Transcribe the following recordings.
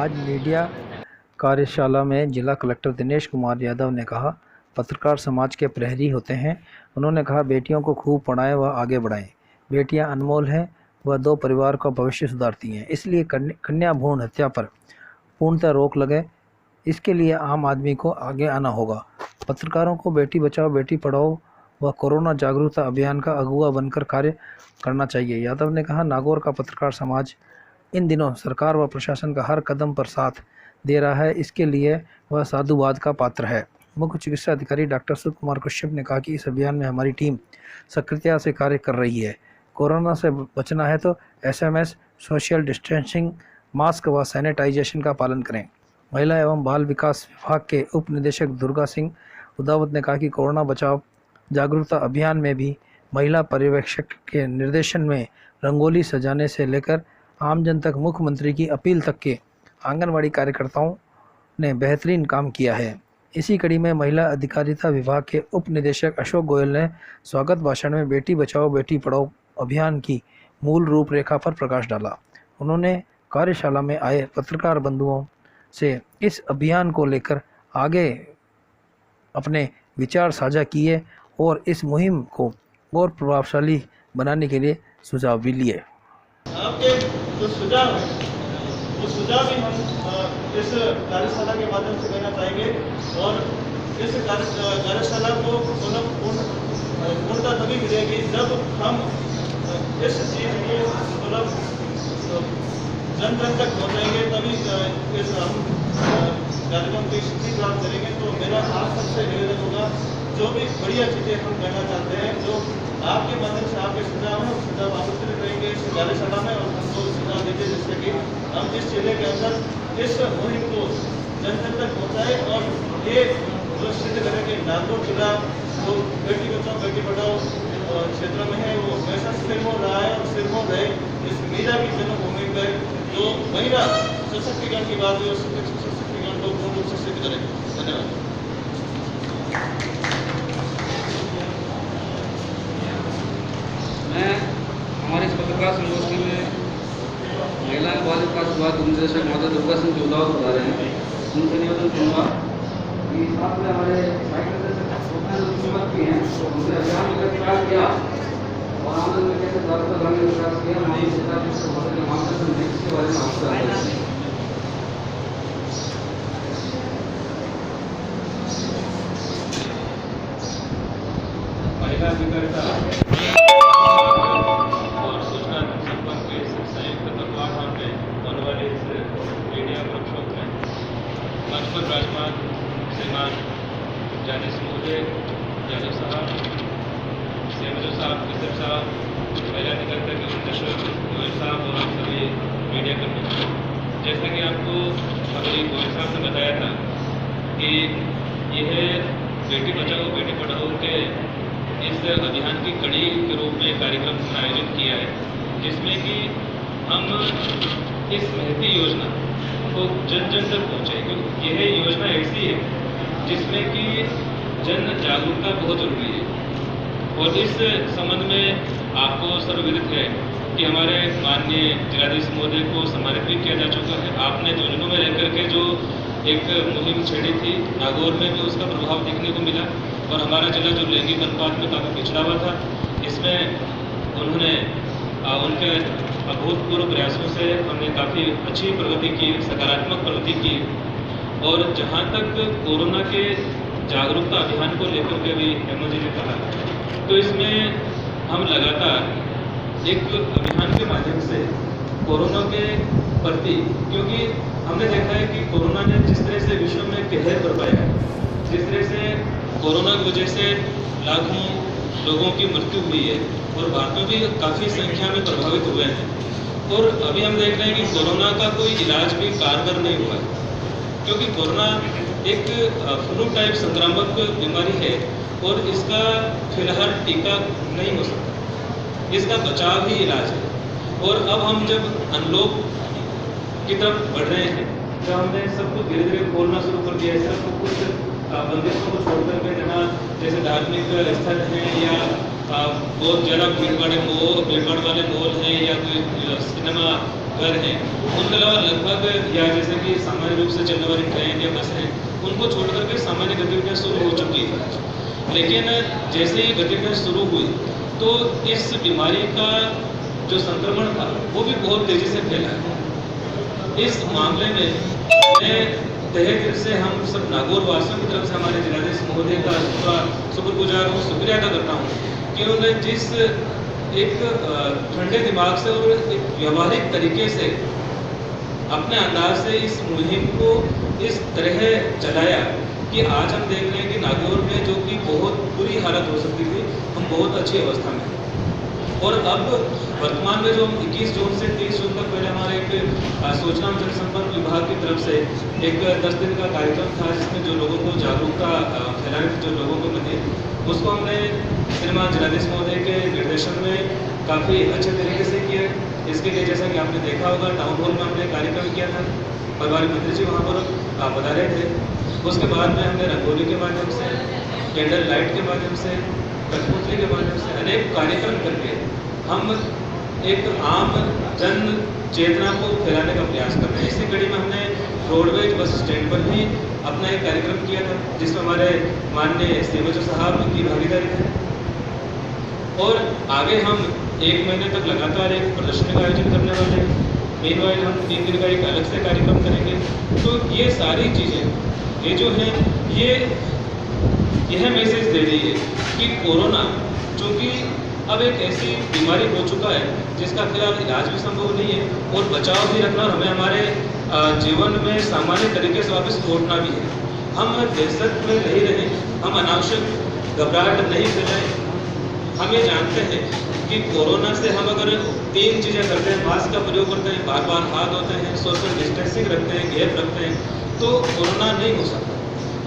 आज मीडिया कार्यशाला में जिला कलेक्टर दिनेश कुमार यादव ने कहा, पत्रकार समाज के प्रहरी होते हैं। उन्होंने कहा, बेटियों को खूब पढ़ाएं व आगे बढ़ाएं। बेटियां अनमोल हैं, वह दो परिवार का भविष्य सुधारती हैं। इसलिए कन्या भ्रूण हत्या पर पूर्णतः रोक लगे। इसके लिए आम आदमी को आगे आना होगा। पत्रकारों को बेटी बचाओ बेटी पढ़ाओ व कोरोना जागरूकता अभियान का अगुवा बनकर कार्य करना चाहिए। यादव ने कहा, नागौर का पत्रकार समाज इन दिनों सरकार व प्रशासन का हर कदम पर साथ दे रहा है। इसके लिए वह साधुवाद का पात्र है। मुख्य चिकित्सा अधिकारी डॉक्टर सुध कुमार कश्यप ने कहा कि इस अभियान में हमारी टीम सक्रियता से कार्य कर रही है। कोरोना से बचना है तो SMS, सोशल डिस्टेंसिंग, मास्क व सैनिटाइजेशन का पालन करें। महिला एवं बाल विकास विभाग के उप निदेशक दुर्गा सिंह उदावत ने कहा कि कोरोना बचाव जागरूकता अभियान में भी महिला पर्यवेक्षक के निर्देशन में रंगोली सजाने से लेकर आमजन तक मुख्यमंत्री की अपील तक के आंगनवाड़ी कार्यकर्ताओं ने बेहतरीन काम किया है। इसी कड़ी में महिला अधिकारिता विभाग के उप निदेशक अशोक गोयल ने स्वागत भाषण में बेटी बचाओ बेटी पढ़ाओ अभियान की मूल रूपरेखा पर प्रकाश डाला। उन्होंने कार्यशाला में आए पत्रकार बंधुओं से इस अभियान को लेकर आगे अपने विचार साझा किए और इस मुहिम को और प्रभावशाली बनाने के लिए सुझाव भी लिए। आपके जो सुझाव है वो सुझाव भी हम इस कार्यशाला के माध्यम से देना चाहेंगे और इस कार्यशाला को पूर्णता तभी मिलेगी जब हम इस चीज़ को जन जन तक पहुँचाएंगे, तभी इस हम कार्यक्रम की स्थिति प्राप्त करेंगे। तो मेरा आप सबसे निवेदन होगा, जो भी बढ़िया चीज़ें हम करना चाहते हैं, जो आपके माध्यम से आपके सुझाव हैं, सुझाव आमंत्रित रहेंगे इस कार्यशाला में और हमको सुझाव दीजिए जिससे कि हम इस जिले के अंदर इस मुहिम को जन जन तक पहुँचाए और ये जो सिद्ध करें कि नागौर जिला जो बेटी बचाओ बेटी पढ़ाओ क्षेत्र में है वो हमेशा सिर हो रहा है और सिर हो रहे इस मीडिया की जन्मभूमि पर जो महिला सशक्तिकरण की बात है, सशक्तिकरण को पूर्ण रूप से सिद्ध करें। धन्यवाद। मैं हमारे इस पत्रकार संगोष्ठी में महिला बाल विकास विभाग निदेशक महोदय दुर्गा सिंह उदावत बता रहे हैं। उनसे निवेदन करूँगा कि साथ में हमारे भी हैं, उनसे अभियान में कार्य किया और आमदन में कैसे जागरूकता लाने का प्रयास किया, माननीय सरकार के मार्गदर्शन में इसके बारे में आपको महिला अधिकारिता और सूचना संपर्क के संयुक्त तत्वाधान में होने वाले इस मीडिया वर्कशॉप में मंच पर विराजमान श्रीमान जानिस महोदय, यादव साहब, सेमजो साहब, किसर साहब, महिला अधिकारिता के निदेशक गोयल साहब और हम सभी मीडिया कर्मी, जैसा कि आपको हमारी गोयल साहब ने बताया था कि यह बेटी बचाओ बेटी पढ़ाओ के इस अभियान की कड़ी के रूप में कार्यक्रम आयोजित किया है, जिसमें कि हम इस महती योजना को जन जन तक पहुँचे, क्योंकि यह योजना ऐसी है जिसमें कि जन जागरूकता बहुत जरूरी है। और इस संबंध में आपको सर्वविदित है कि हमारे माननीय जिलाधीश महोदय को सम्मानित भी किया जा चुका है। आपने झुंझुनू में रहकर के जो एक मुहिम छेड़ी थी, नागौर में भी उसका प्रभाव देखने को मिला और हमारा जिला जो लैंगिक अनुपात में काफ़ी पिछड़ा हुआ था, इसमें उन्होंने उनके अभूतपूर्व प्रयासों से हमने काफ़ी अच्छी प्रगति की, सकारात्मक प्रगति की। और जहाँ तक कोरोना के जागरूकता अभियान को लेकर के भी हेमंत जी ने कहा, तो इसमें हम लगातार एक अभियान के माध्यम से कोरोना के प्रति, क्योंकि हमने देखा है कि कोरोना ने जिस तरह से विश्व में कहर बरपाया है, जिस तरह से कोरोना की वजह से लाखों लोगों की मृत्यु हुई है और भारत में भी काफ़ी संख्या में प्रभावित हुए हैं। और अभी हम देख रहे हैं कि कोरोना का कोई इलाज भी कारगर नहीं हुआ है, क्योंकि कोरोना एक फ्लू टाइप संक्रामक बीमारी है और इसका फिलहाल टीका नहीं हो सकता, इसका बचाव ही इलाज है। और अब हम जब अनलॉक की तरफ बढ़ रहे हैं, जब हमने सब कुछ धीरे धीरे खोलना शुरू कर दिया है, सब कुछ बंदिशों को छोड़ करके जहाँ जैसे धार्मिक स्थल हैं या बहुत ज़्यादा भीड़ भाड़ वाले मॉल हैं या कोई सिनेमा घर हैं, उनके अलावा लगभग या जैसे कि सामान्य रूप से चलने वाली ट्रेन या बस हैं, उनको छोड़ करके सामान्य गतिविधियाँ शुरू हो चुकी है। लेकिन जैसे ही गतिविधियाँ शुरू हुई तो इस बीमारी का जो संक्रमण था वो भी बहुत तेज़ी से फैला है। इस मामले में मैं तहे दिल से हम सब नागौर वासियों की तरफ से हमारे जिलाधीश महोदय का पूरा शुक्रगुजार हूँ, शुक्रिया अदा करता हूँ कि उन्होंने जिस एक ठंडे दिमाग से और एक व्यवहारिक तरीके से अपने अंदाज से इस मुहिम को इस तरह चलाया कि आज हम देख रहे हैं कि नागौर में जो कि बहुत बुरी हालत हो सकती थी, हम बहुत अच्छी अवस्था में हैं। और अब वर्तमान में जो हम 21 जून से 30 जून तक पहले हमारे एक सूचना और जनसंपर्क विभाग की तरफ से एक 10 दिन का कार्यक्रम था, जिसमें जो लोगों को जागरूकता फैलाने की जो लोगों को मिली, उसको हमने श्रीमान जिलाधीश महोदय के निर्देशन में काफ़ी अच्छे तरीके से किया। इसके लिए जैसा कि आपने देखा होगा, टाउन हॉल में हमने कार्यक्रम किया था, परिवार मंत्री जी वहाँ पर बता रहे थे। उसके बाद में हमने रंगोली के माध्यम से, कैंडल लाइट के माध्यम से, कठपुतली के माध्यम से अनेक कार्यक्रम करके हम एक आम जन चेतना को फैलाने का प्रयास कर रहे हैं। इसी कड़ी में हमने रोडवेज बस स्टैंड पर भी अपना एक कार्यक्रम किया था, जिसमें हमारे माननीय सीएमओ साहब की भागीदारी थी। और आगे हम 1 महीने तक लगातार एक प्रदर्शनी का आयोजन करने वाले हैं। मीनवाइल हम 3 दिन का एक अलग से कार्यक्रम करेंगे। तो ये सारी चीज़ें ये जो हैं, यह मैसेज दे रही है कि कोरोना चूँकि अब एक ऐसी बीमारी हो चुका है जिसका फिलहाल इलाज भी संभव नहीं है और बचाव भी रखना और हमें हमारे जीवन में सामान्य तरीके से वापस लौटना भी है। हम दहशत में नहीं रहें, हम अनावश्यक घबराहट नहीं फैलाएं। हम ये जानते हैं कि कोरोना से हम अगर 3 चीज़ें करते हैं, मास्क का प्रयोग करते हैं, बार बार हाथ धोते हैं, सोशल डिस्टेंसिंग रखते हैं, गैप रखते हैं, तो कोरोना नहीं हो सकता।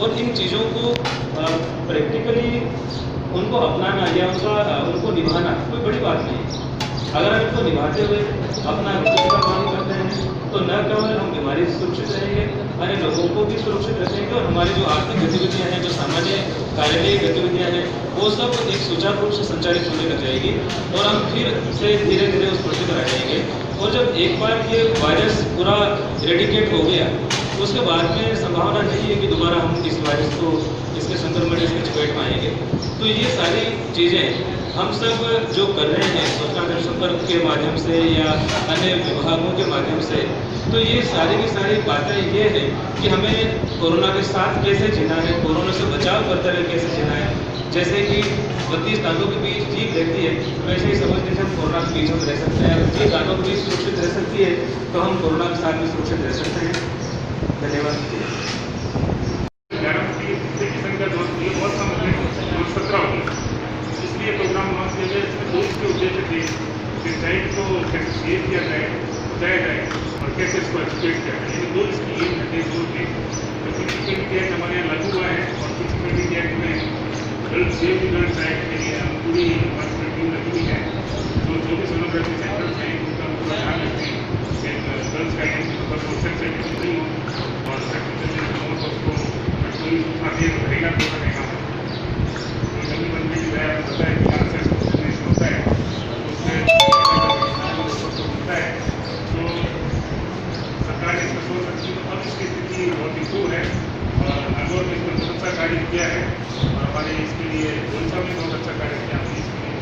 और इन चीज़ों को प्रैक्टिकली उनको अपनाना या उनको निभाना कोई बड़ी बात नहीं है। अगर हम इनको निभाते हुए अपना रोजगार का काम करते हैं तो न केवल हम बीमारी से सुरक्षित रहेंगे, अन्य लोगों को भी सुरक्षित रखेंगे और हमारी जो आर्थिक गतिविधियाँ हैं, जो सामान्य कार्यालयीय गतिविधियाँ हैं, वो सब एक सुचारू रूप से संचालित होने लग जाएगी और हम फिर से धीरे धीरे उस प्रति पर आ जाएंगे। और जब एक बार ये वायरस पूरा इरेडिकेट हो गया, उसके बाद में संभावना नहीं है कि दोबारा हम इस वायरस को, इसके संक्रमण इसके चपेट में आएंगे। तो ये सारी चीज़ें हम सब जो कर रहे हैं सूचना जनसंपर्क के माध्यम से या अन्य विभागों के माध्यम से, तो ये सारी की सारी बातें ये हैं कि हमें कोरोना के साथ कैसे जीना है, कोरोना से बचाव करते हुए कैसे जीना है। जैसे कि 32 दांतों के बीच जीभ रहती है, वैसे ही समझ लीजिए हम कोरोना के बीच में रह सकते हैं। अगर 30 दांतों के बीच सुरक्षित रह सकती है तो हम कोरोना के साथ भी सुरक्षित रह सकते हैं। धन्यवाद। बहुत कम हो गए, 17 हो गए। इसलिए प्रोग्राम लॉन्च किया गया, इसमें 2 इसके उद्देश्य थे कि साइट को कैसे शेयर किया जाए, बताया जाए और कैसे इसको एक्सप्लेन किया जाए। ये 2 इसकी एम थे, 2 थे। तो फिजिकली एक्ट हमारे यहाँ लागू हुआ है और फिजिकली एक्ट में गर्ल्स सेफ्टी गर्ल्स एक्ट के लिए हम पूरी टीम लगी हुई है। तो जो भी सोनोग्राफी सेंटर्स हैं उनका पूरा ध्यान रखते हैं कि गर्ल्स का सेक्स एक्टिविटी नहीं हो और उसको कोई आगे रहेगा तो रहेगा। तो जब भी बनने की है आपको पता है कि यहाँ से होता है, उसमें होता है तो सरकार ने इसमें सोच सकती है। तो अब इसकी स्थिति बहुत ही दूर है और नागौर में इसमें बहुत अच्छा कार्य किया है और हमारे इसके लिए गोलसा में बहुत अच्छा कार्य किया हमने इसके लिए।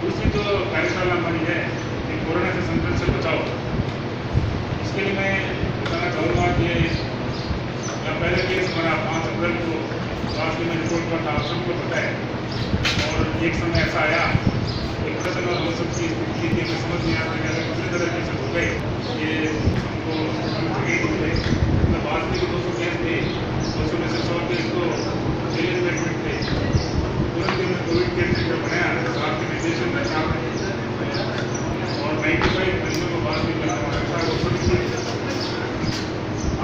दूसरी जो कार्यशाला हमारी है कि कोरोना से संक्रमण से बचाओ, इसके लिए मैं बताना चाहूँगा कि पहले केस हमारा 5 अप्रैल को स्वास्थ्य में रिपोर्ट पर था, सबको पता है। और एक समय ऐसा आया कि प्रश्न और हम सबकी स्थिति थी कि समझ नहीं आता कि अगर दूसरे तरह केसेस हो गए ये हमको आगे हो गए। मतलब बात में 200 केस थे, 200 में से 100 केस तो जेल में एडमिट थे। तुरंत ही हमने कोविड केयर सेंटर बनाया, साथ के निर्देशन में काम और 95 मरीजों को बात भी करना पड़ा था।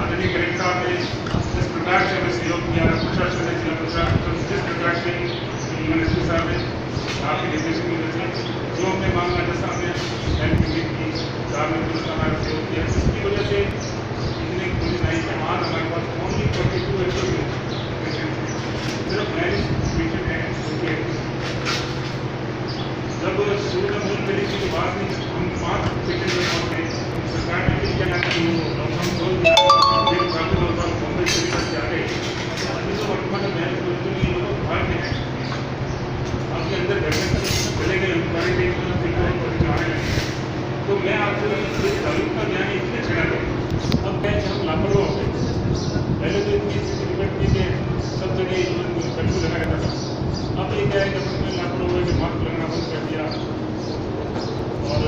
आदरणीय कलेक्टर साहब ने जिस प्रकार से हमें सहयोग किया, प्रशासन ने, जिला प्रशासन जिस प्रकार से मिनिस्टर साहब ने आपके निर्देशन की वजह से जो हमने मांगा, जैसा हमने हेल्थ विजिट की, साहब ने तुरंत हमारा सहयोग किया, जिसकी वजह से इतने कोविड-19 के बाद हमारे पास ओनली 42 एक्टिव पेशेंट सिर्फ 9 पेशेंट हैं उनके। जब शुरू में मूल मेडिसिन की बात नहीं, हम 5 पेशेंट रिपोर्ट थे, सरकार ने फिर क्या ना कि वो लॉकडाउन खोल दिया, फिर काफ़ी लोग बॉम्बे से निकल के आ गए। अभी तो वर्तमान में मैं सोचूं कि ये लोग बाहर में हैं, आपके अंदर घर में चले गए, क्वारंटाइन में आने लगे। तो मैं आपसे जागरूकता ज्ञान इसलिए छड़ा गया, अब क्या हम लापरवाह हो गए। पहले तो इतनी स्थिति बिगड़ थी कि सब जगह कर्फ्यू लगा रहता था, अब ये क्या है कि अपने लापरवाह हुए कि मास्क लगाना बंद कर दिया और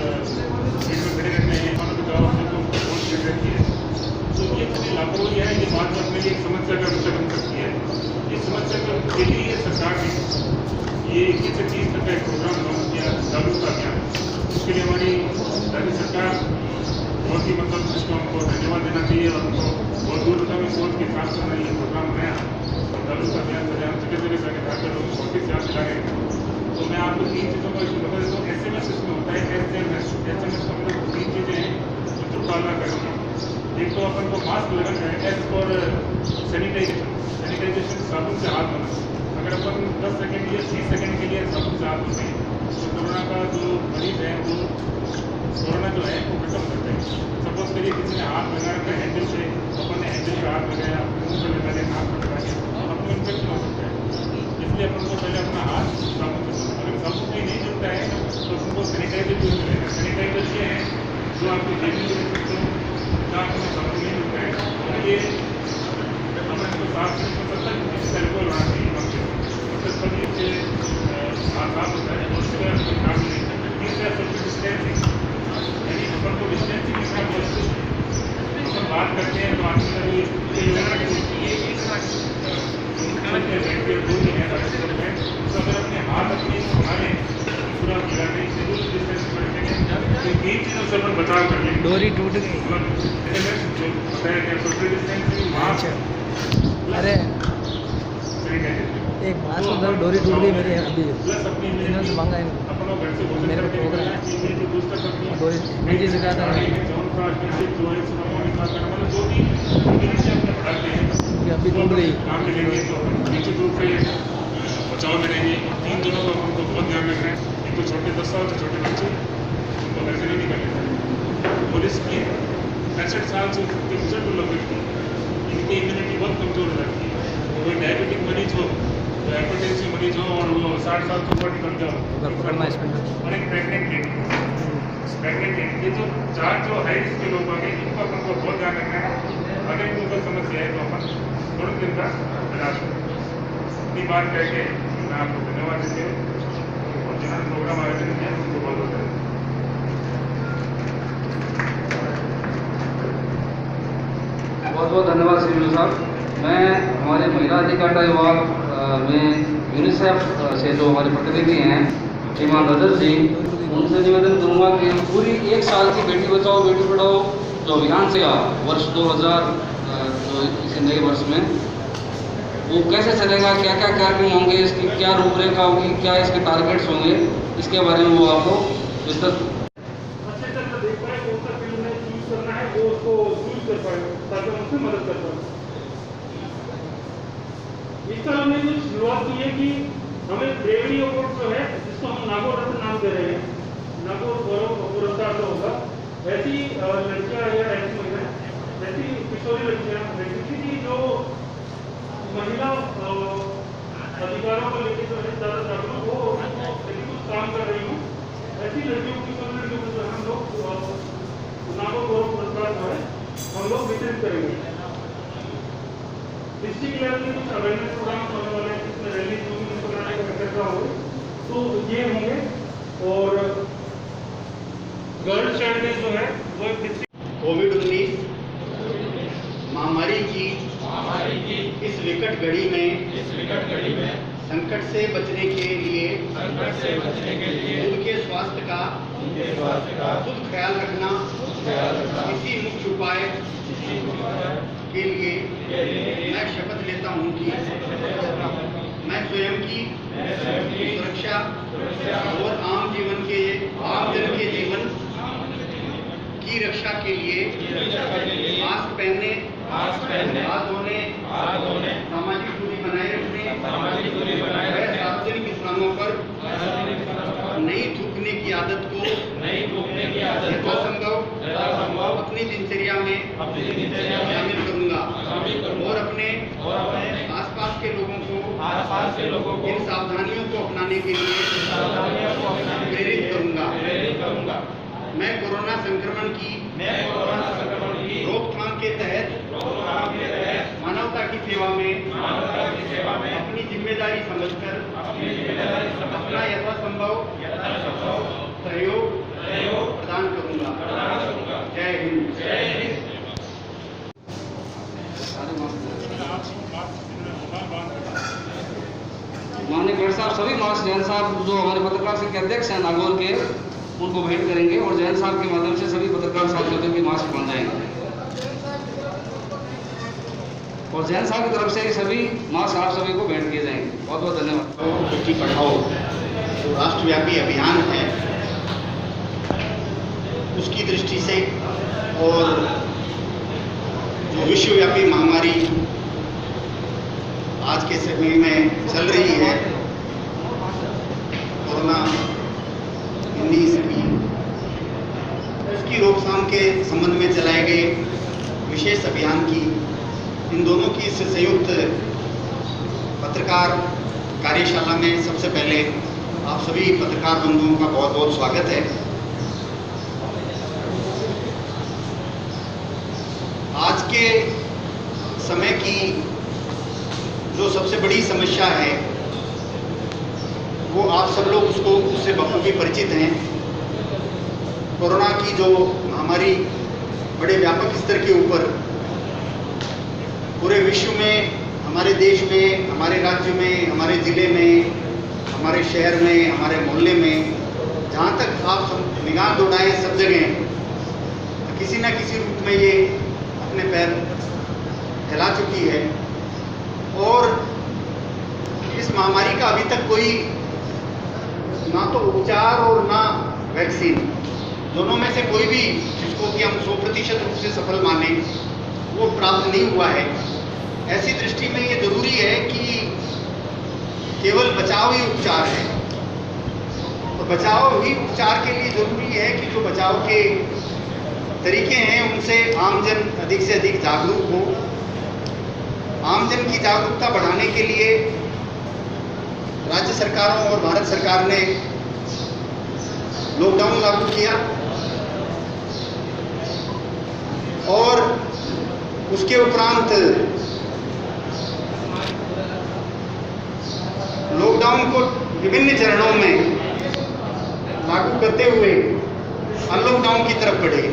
भीड़ में खड़े रहते हैं, मानो कि गाँव में तो बहुत भीड़ रहती है। तो ये अपनी लापरवाही है, ये बाद में अपने लिए एक समस्या का विषय बन सकती है। इस समस्या के लिए सरकार ने ये 21 से 30 तक का एक प्रोग्राम लॉन्च किया, जागरूकता अभियान। उसके लिए हमारी राज्य सरकार बहुत ही मतलब इसको हमको धन्यवाद देना चाहिए और हमको बहुत दूरता में सोच के साथ करना ये प्रोग्राम बनाया। जागरूकता अभियान से हम जगह जगह जाके जाकर लोग बहुत ही याद दिला रहे हैं। तो मैं आपको 3 चीज़ों का इसमें बता देता हूँ। SMS इसमें होता है, SMS का मतलब 3 चीज़ें हैं जो पालना करनी है। एक तो अपन को मास्क लगाना है, एस फॉर सैनिटाइजेशन, साबुन से हाथ धोना। अगर अपन 10 सेकेंड या 30 सेकेंड के लिए साबुन से हाथ धोते हैं तो कोरोना का जो मरीज है वो कोरोना जो है वो खत्म करते हैं। सपोज करिए किसी ने हाथ लगा रखा है हैंडल से, अपन ने हैंडल पर हाथ लगाया, मुँह पर लगा लिया, नाक पर लगा लिया, अपने इन्फेक्शन हो सकता है। इसलिए अपन को पहले अपना हाथ साबुन से धोना। अगर साबुन से नहीं जुड़ता है तो अपन को सैनिटाइजर यूज करेगा। सैनिटाइजर ये है जो आपकी जेब में जुड़ सकते हो, जहाँ आपको साबुन नहीं मिलता है। और ये अपन इसको साफ करना एल्कोहल होना चाहिए, पनीर से साफ होता है और उसके बाद काम नहीं करता। तीसरा सोशल डिस्टेंसिंग, यानी अपन को डिस्टेंसिंग कितना बहुत अपन बात करते हैं तो आदमी का जो तो अगर अपने हाथ अपने संभाले पूरा गिरा नहीं, सोशल डिस्टेंस बढ़ेंगे तो 3 चीज़ों से अपन बचाव कर लेंगे। डोरी टूट गई। जो बताया गया सोशल डिस्टेंसिंग, मास्क, अरे एक बात तो डोरी टूट गई मेरी अभी, प्लस अपनी इन्होंने से मांगा अपनों घर से भोजन मेरे को करके ठोक रहा है। डोरी मुझे से कहा था कि अभी टूट गई। काम मिलेंगे तो निश्चित रूप से बचाव में रहेंगे। 3 दिनों का हमको बहुत ध्यान रखना है। एक तो छोटे 10 साल के छोटे बच्चे उनको घर से नहीं निकलने देना। पुलिस की 65 साल से ऊपर जो लोग व्यक्ति इनकी इम्यूनिटी बहुत कमज़ोर हो जाती है। कोई डायबिटिक मरीज हो, हाइपरटेंसिव मरीज हो और वो 60 साल से ऊपर निकल जाओ, और एक प्रेगनेंट लेडी, ये जो 4 जो हाई रिस्क के लोग होंगे इनको अपन को बहुत ध्यान रखना है। अगर इनको कोई समस्या है तो अपन तुरंत इनका इलाज करें। इतनी बात कह के मैं आपको धन्यवाद देते हुए और जिन्होंने प्रोग्राम आयोजन किया उनको बहुत बहुत धन्यवाद। बहुत बहुत धन्यवाद श्री साहब। मैं हमारे महिला अधिकार विभाग में यूनिसेफ से जो हमारे प्रतिनिधि हैं श्रीमान रजत जी, उनसे निवेदन करूँगा कि पूरी 1 साल की बेटी बचाओ बेटी पढ़ाओ जो अभियान से वर्ष 2000 जो इस नए वर्ष में वो कैसे चलेगा, क्या क्या कार्यक्रम होंगे, इसकी क्या रूपरेखा होगी, क्या इसके टारगेट्स होंगे, इसके बारे में वो आपको विस्तृत अच्छे से देख पाए कौन सा फील्ड में चूज करना है, वो उसको चूज कर पाए ताकि हम उसमें मदद कर पाए। इस तरह हमने जो शुरुआत की है कि हमें ब्रेवरी अवार्ड जो है जिसको हम नागौर रत्न नाम दे रहे हैं, नागौर गौरव पुरस्कार जो होगा, ऐसी लड़कियाँ या ऐसी महिलाएं, ऐसी किशोरी लड़कियाँ बेसिकली जो महिला अधिकारों को लेकर जो है ज़्यादा जागरूक हो और लेकिन कुछ काम कर रही हूँ, ऐसी लड़कियों की लड़कियों को जो है हम लोग नागौर गौरव पुरस्कार जो है हम लोग वितरित करेंगे। डिस्ट्रिक्ट लेवल में कुछ अवेयरनेस प्रोग्राम होने वाले हैं जिसमें रैली जो भी बनाने का खतरा हो तो ये होंगे। और गर्ल चाइल्ड डे जो है वो कोविड-19 महामारी की इस विकट घड़ी में संकट से बचने के लिए खुद के स्वास्थ्य का खुद ख्याल रखना इसी मुख्य उपाय के लिए मैं शपथ लेता हूँ कि मैं स्वयं की सुरक्षा और आम जन के जीवन की रक्षा के लिए मास्क पहनने, हाथ धोने, सामाजिक दूरी बनाए रखने व सार्वजनिक स्थानों पर नहीं थूकने की आदत को शामिल करूंगा और अपने आसपास के लोगों को इन सावधानियों को अपनाने के लिए प्रेरित करूंगा। मैं कोरोना संक्रमण की रोकथाम के तहत मानवता की सेवा में अपनी जिम्मेदारी समझकर अपना यथासंभव सहयोग प्रदान करूंगा। जय हिंद। माननीय गढ़ साहब सभी मास्क जैन साहब जो हमारे पत्रकार संघ के अध्यक्ष हैं नागौर के, उनको भेंट करेंगे और जैन साहब के माध्यम से सभी पत्रकार साथियों के भी मास्क बन जाएंगे और जैन साहब की तरफ से सभी मास्क आप सभी को भेंट किए जाएंगे। बहुत बहुत धन्यवाद। बेटी पढ़ाओ जो राष्ट्रव्यापी अभियान है उसकी दृष्टि से और जो विश्वव्यापी महामारी आज के समय में चल रही है कोरोना 19 की, उसकी रोकथाम के संबंध में चलाए गए विशेष अभियान की इन दोनों की इस संयुक्त पत्रकार कार्यशाला में सबसे पहले आप सभी पत्रकार बंधुओं का बहुत बहुत स्वागत है। आज के समय की जो सबसे बड़ी समस्या है वो आप सब लोग उससे बखूबी परिचित हैं। कोरोना की जो महामारी बड़े व्यापक स्तर के ऊपर पूरे विश्व में, हमारे देश में, हमारे राज्य में, हमारे ज़िले में, हमारे शहर में, हमारे मोहल्ले में, जहाँ तक आप निगाह दौड़ाएं सब जगह किसी न किसी रूप में ये अपने पैर फैला चुकी है और इस महामारी का अभी तक कोई ना तो उपचार और ना वैक्सीन, दोनों में से कोई भी जिसको कि हम 100% रूप से सफल माने वो प्राप्त नहीं हुआ है। ऐसी दृष्टि में ये जरूरी है कि केवल बचाव ही उपचार है और बचाव ही उपचार के लिए जरूरी है कि जो बचाव के तरीके हैं उनसे आमजन अधिक से अधिक जागरूक हो। आमजन की जागरूकता बढ़ाने के लिए राज्य सरकारों और भारत सरकार ने लॉकडाउन लागू किया और उसके उपरांत लॉकडाउन को विभिन्न चरणों में लागू करते हुए अनलॉकडाउन की तरफ बढ़े।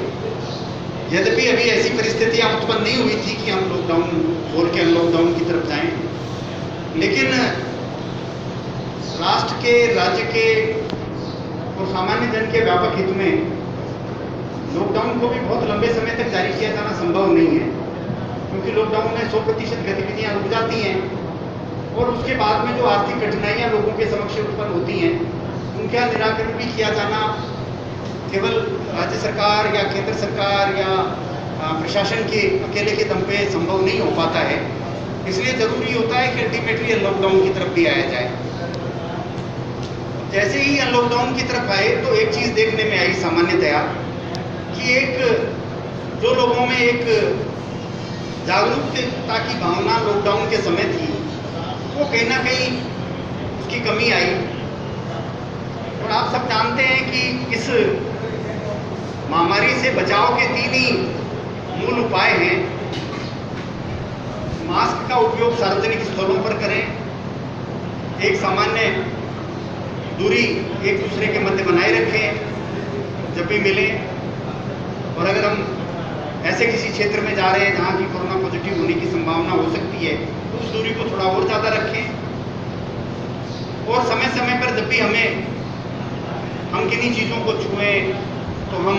यद्यपि अभी ऐसी परिस्थितियां उत्पन्न नहीं हुई थी कि हम लॉकडाउन बोल के अनलॉकडाउन की तरफ जाएं, लेकिन राष्ट्र के, राज्य के और सामान्य जन के व्यापक हित में लॉकडाउन को भी बहुत लंबे समय तक जारी किया जाना संभव नहीं है, क्योंकि लॉकडाउन में 100% गतिविधियां रुक जाती हैं और उसके बाद में जो आर्थिक कठिनाइयां लोगों के समक्ष उत्पन्न होती हैं उनका निराकरण भी किया जाना केवल राज्य सरकार या केंद्र सरकार या प्रशासन के अकेले के दम पे संभव नहीं हो पाता है। इसलिए जरूरी होता है कि अल्टीमेटली लॉकडाउन की तरफ भी आया जाए। जैसे ही लॉकडाउन की तरफ आए तो एक चीज़ देखने में आई सामान्यतया कि एक जो लोगों में एक जागरूकता की भावना लॉकडाउन के समय थी वो कहीं ना कहीं उसकी कमी आई। और आप सब जानते हैं कि इस महामारी से बचाव के 3 ही मूल उपाय हैं। मास्क का उपयोग सार्वजनिक स्थलों पर करें, एक सामान्य दूरी एक दूसरे के मध्य बनाए रखें जब भी मिलें, और अगर हम ऐसे किसी क्षेत्र में जा रहे हैं जहाँ की कोरोना पॉजिटिव होने की संभावना हो सकती है तो उस दूरी को थोड़ा और ज़्यादा रखें। और समय समय पर जब भी हम किन्हीं चीज़ों को छुएं तो हम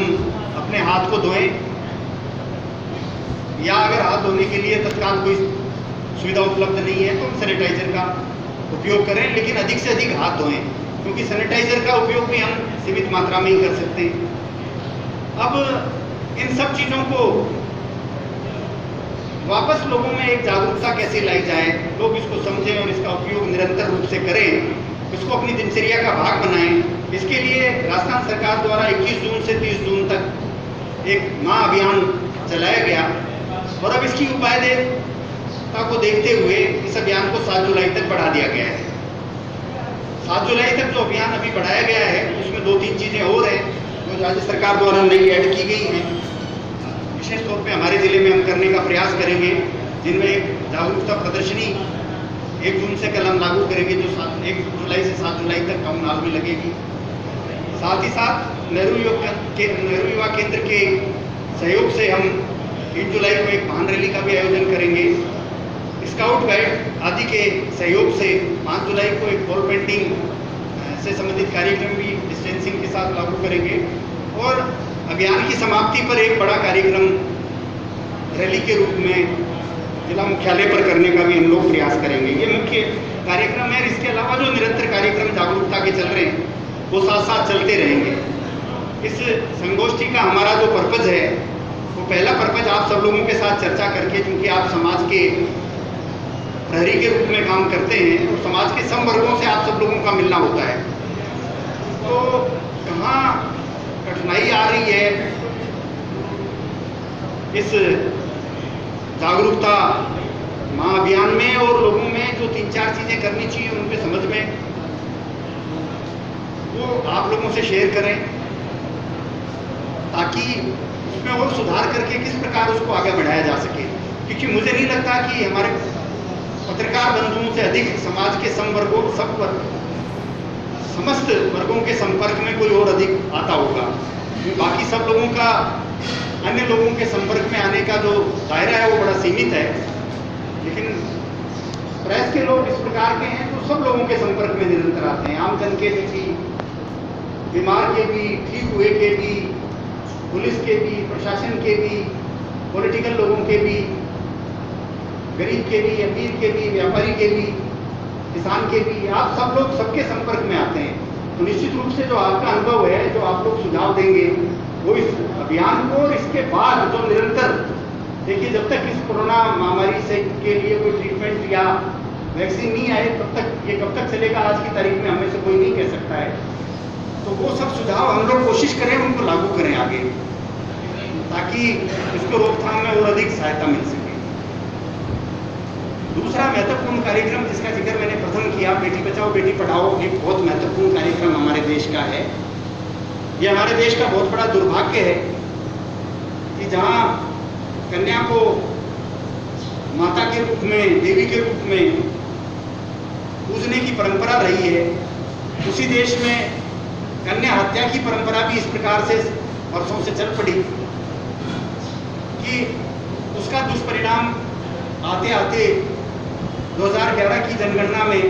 अपने हाथ को धोएं, या अगर हाथ धोने के लिए तत्काल कोई सुविधा उपलब्ध नहीं है तो हम सैनिटाइजर का उपयोग करें, लेकिन अधिक से अधिक हाथ धोएं, क्योंकि सैनिटाइजर का उपयोग भी हम सीमित मात्रा में ही कर सकते हैं। अब इन सब चीज़ों को वापस लोगों में एक जागरूकता कैसे लाई जाए, लोग इसको समझें और इसका उपयोग निरंतर रूप से करें, इसको अपनी दिनचर्या का भाग बनाएं। इसके लिए राजस्थान सरकार द्वारा 21 जून से 30 जून तक एक माह अभियान चलाया गया और अब इसकी उपायता को देखते हुए इस अभियान को 7 जुलाई तक बढ़ा दिया गया है। 7 जुलाई तक जो अभियान अभी बढ़ाया गया है उसमें 2-3 चीज़ें और हैं जो राज्य सरकार द्वारा नई ऐड की गई हैं। विशेष तौर पे हमारे ज़िले में हम करने का प्रयास करेंगे, जिनमें एक जागरूकता प्रदर्शनी 1 जून से कल हम लागू करेंगे, जो 1 जुलाई से 7 जुलाई तक टाउन हॉल में लगेगी। साथ ही साथ नेहरू युवा केंद्र के सहयोग से हम 3 जुलाई को एक वाहन रैली का भी आयोजन करेंगे। स्काउट गाइड आदि के सहयोग से 5 जुलाई को एक वॉल पेंटिंग से संबंधित कार्यक्रम भी डिस्टेंसिंग के साथ लागू करेंगे और अभियान की समाप्ति पर एक बड़ा कार्यक्रम रैली के रूप में जिला मुख्यालय पर करने का भी हम लोग प्रयास करेंगे। ये मुख्य कार्यक्रम है। इसके अलावा जो निरंतर कार्यक्रम जागरूकता के चल रहे हैं वो साथ साथ चलते रहेंगे। इस संगोष्ठी का हमारा जो पर्पज है वो पहला पर्पज आप सब लोगों के साथ चर्चा करके, क्योंकि आप समाज के प्रहरी के रूप में काम करते हैं और समाज के सब वर्गों से आप सब लोगों का मिलना होता है, तो कहाँ कठिनाई आ रही है इस जागरूकता महाअभियान में और लोगों में जो 3-4 चीज़ें करनी चाहिए उनके समझ में, वो आप लोगों से शेयर करें ताकि उसमें और सुधार करके किस प्रकार उसको आगे बढ़ाया जा सके। क्योंकि मुझे नहीं लगता कि हमारे पत्रकार बंधुओं से अधिक समाज के समस्त वर्गों के संपर्क में कोई और अधिक आता होगा। बाकी सब लोगों का अन्य लोगों के संपर्क में आने का जो दायरा है वो बड़ा सीमित है, लेकिन प्रेस के लोग इस प्रकार के हैं तो सब लोगों के संपर्क में निरंतर आते हैं। आमजन के भी, बीमार के भी, ठीक हुए के भी, पुलिस के भी, प्रशासन के भी, पॉलिटिकल लोगों के भी, गरीब के भी, अमीर के भी, व्यापारी के भी, किसान के भी, आप सब लोग सबके संपर्क में आते हैं। तो निश्चित रूप से जो आपका अनुभव है, जो आप लोग सुझाव देंगे वो इस अभियान को और इसके बाद जो निरंतर, देखिए जब तक इस कोरोना महामारी से के लिए कोई ट्रीटमेंट या वैक्सीन नहीं आए तब तक ये कब तक चलेगा आज की तारीख में हमें से कोई नहीं कह सकता है। तो वो सब सुझाव हम लोग कोशिश करें उनको लागू करें आगे, ताकि इसको रोकथाम में और अधिक सहायता मिल सके। दूसरा महत्वपूर्ण कार्यक्रम जिसका जिक्र मैंने प्रथम किया, बेटी बचाओ बेटी पढ़ाओ, एक बहुत महत्वपूर्ण कार्यक्रम हमारे देश का है। ये हमारे देश का बहुत बड़ा दुर्भाग्य है कि जहाँ कन्या को माता के रूप में, देवी के रूप में पूजने की परंपरा रही है, उसी देश में कन्या हत्या की परंपरा भी इस प्रकार से वर्षों से चल पड़ी कि उसका दुष्परिणाम आते आते 2011 की जनगणना में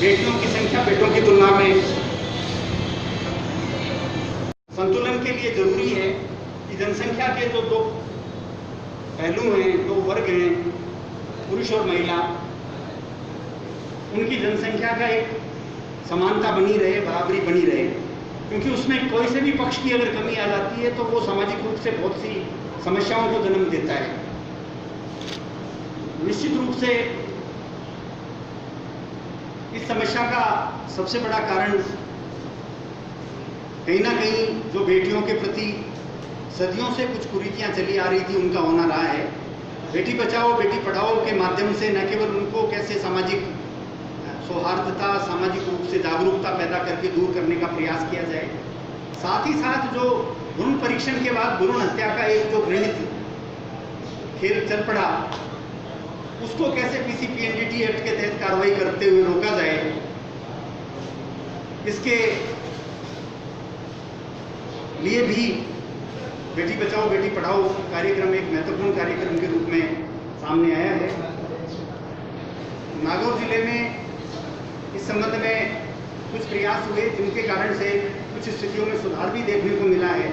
बेटियों की संख्या बेटों की तुलना में संतुलन के लिए जरूरी है कि जनसंख्या के जो 2 पहलू हैं, 2 वर्ग हैं, पुरुष और महिला, उनकी जनसंख्या का एक समानता बनी रहे, बराबरी बनी रहे। क्योंकि उसमें कोई से भी पक्ष की अगर कमी आ जाती है तो वो सामाजिक रूप से बहुत सी समस्याओं को जन्म देता है। निश्चित रूप से इस समस्या का सबसे बड़ा कारण कहीं ना कहीं जो बेटियों के प्रति सदियों से कुछ कुरीतियां चली आ रही थी उनका होना रहा है। बेटी बचाओ बेटी पढ़ाओ के माध्यम से न केवल उनको कैसे सामाजिक सौहार्दता, सामाजिक रूप से जागरूकता पैदा करके दूर करने का प्रयास किया जाए, साथ ही साथ जो भ्रूण परीक्षण के बाद भ्रूण हत्या का एक जो घृणित खेल चल पड़ा उसको कैसे पीसीपीएनडीटी एक्ट के तहत कार्रवाई करते हुए रोका जाए, इसके लिए भी बेटी बचाओ बेटी पढ़ाओ कार्यक्रम एक महत्वपूर्ण कार्यक्रम के रूप में सामने आया है। नागौर जिले में इस संबंध में कुछ प्रयास हुए जिनके कारण से कुछ स्थितियों में सुधार भी देखने को मिला है,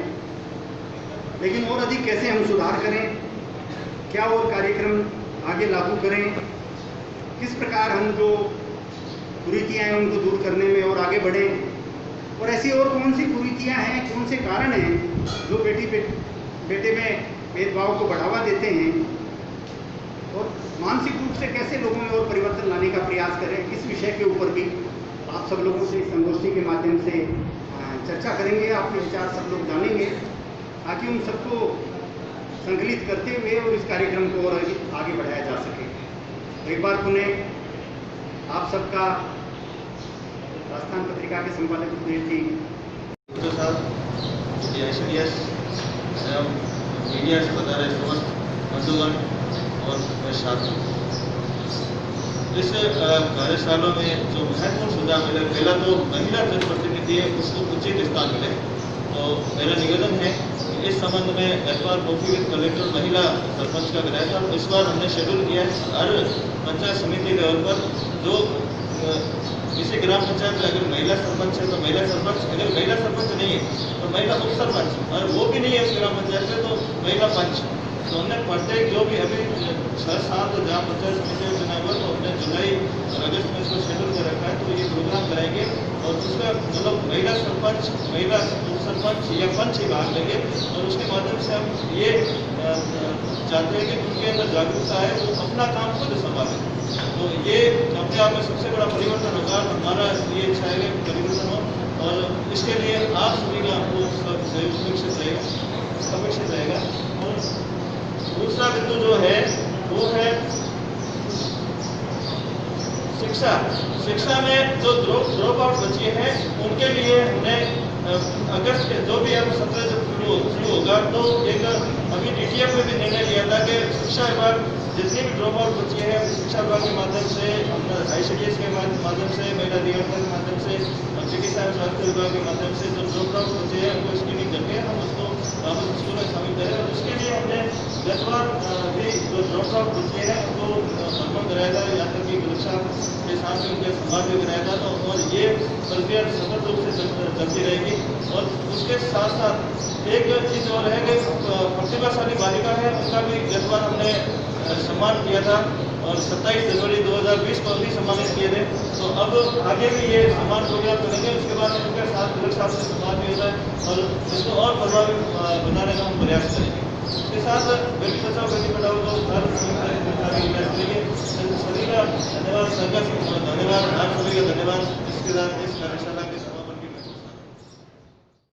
लेकिन और अधिक कैसे हम सुधार करें, क्या और कार्यक्रम आगे लागू करें, किस प्रकार हम जो कुरीतियाँ हैं उनको दूर करने में और आगे बढ़ें, और ऐसी और कौन सी कुरीतियाँ हैं, कौन से कारण हैं जो बेटे में भेदभाव को बढ़ावा देते हैं, और मानसिक रूप से कैसे लोगों में और परिवर्तन लाने का प्रयास करें, इस विषय के ऊपर भी आप सब लोगों से इस संगोष्ठी के माध्यम से चर्चा करेंगे। आपके विचार सब लोग जानेंगे ताकि उन सबको संकलित करते हुए और इस कार्यक्रम को और आगे बढ़ाया जा सके। एक बार पुनः आप सबका राजस्थान पत्रिका के संपादक सुनील जी डॉक्टर साहब, ICDS एवं मीडिया से बता रहे समस्त बंधुगण और छात्र, इस कार्यशाला में जो महत्वपूर्ण सुझाव मिले, पहला तो महिला जनप्रतिनिधि है उसको उचित स्थान मिले। तो मेरा निवेदन है कि इस संबंध में इस बार कॉफी विद कलेक्टर महिला सरपंच का कराया था। इस बार हमने शेड्यूल किया है हर पंचायत समिति लेवल पर जो किसी ग्राम पंचायत में अगर महिला सरपंच है तो महिला सरपंच, अगर महिला सरपंच नहीं है तो महिला उप सरपंच, और वो भी नहीं है उस ग्राम पंचायत में तो महिला पंच। तो हमने प्रत्येक जो भी अभी 6-7 जहाँ पंचायत समितियों चुनाव हुआ तो हमने जुलाई और अगस्त में इसको शेड्यूल कर रखा है। तो ये प्रोग्राम कराएंगे और उसका मतलब महिला सरपंच, महिला उप सरपंच या पंच ही भाग लेंगे और उसके माध्यम से हम ये चाहते हैं कि उनके अंदर जागरूकता है, वो अपना काम खुद संभालें। तो ये अपने आप में सबसे बड़ा परिवर्तन होगा। हमारा ये इच्छा है कि परिवर्तन हो और इसके लिए आप सभी का हमको सहयोग अपेक्षित रहेगा। और दूसरा बिंदु जो है वो है शिक्षा। शिक्षा में जो ड्रॉप आउट बच्चे हैं उनके लिए हमने अगस्त के जो भी अब सत्र जब शुरू होगा तो एक अभी DTF में भी निर्णय लिया था कि शिक्षा विभाग जितने भी ड्रॉप आउट बच्चे हैं शिक्षा विभाग के माध्यम से, ICDS के माध्यम से, महिला अधिकारिता के माध्यम से और चिकित्सा एवं स्वास्थ्य विभाग के माध्यम से जो ड्रॉप आउट बच्चे हैं उनको स्क्रीनिंग करके हम उसको स्कूल में शामिल करें। और उसके लिए हमने 10 बार भी जो ड्रॉप आउट बच्चे हैं उनको सम्मान कराया था, यहाँ तक कि परीक्षा के साथ में उनके संवाद भी कराया था। तो और ये प्रक्रिया सफल रूप से चलती रहेगी। और उसके साथ साथ एक चीज़ और है कि प्रतिभाशाली बालिका है उनका भी इस बार हमने सम्मान किया था और 27 जनवरी 2020 को भी सम्मानित किए थे। तो अब आगे भी ये सम्मान प्रोग्राम करेंगे। उसके बाद उनके साथ तिलक साहब से सम्मान भी होता है और इसको और प्रभावी बनाने का हम प्रयास करेंगे। इसके साथ बेटी बचाओ बेटी पढ़ाओ तो हर सभी का धन्यवाद, संघर्ष धन्यवाद, आप सभी का धन्यवाद। इसके साथ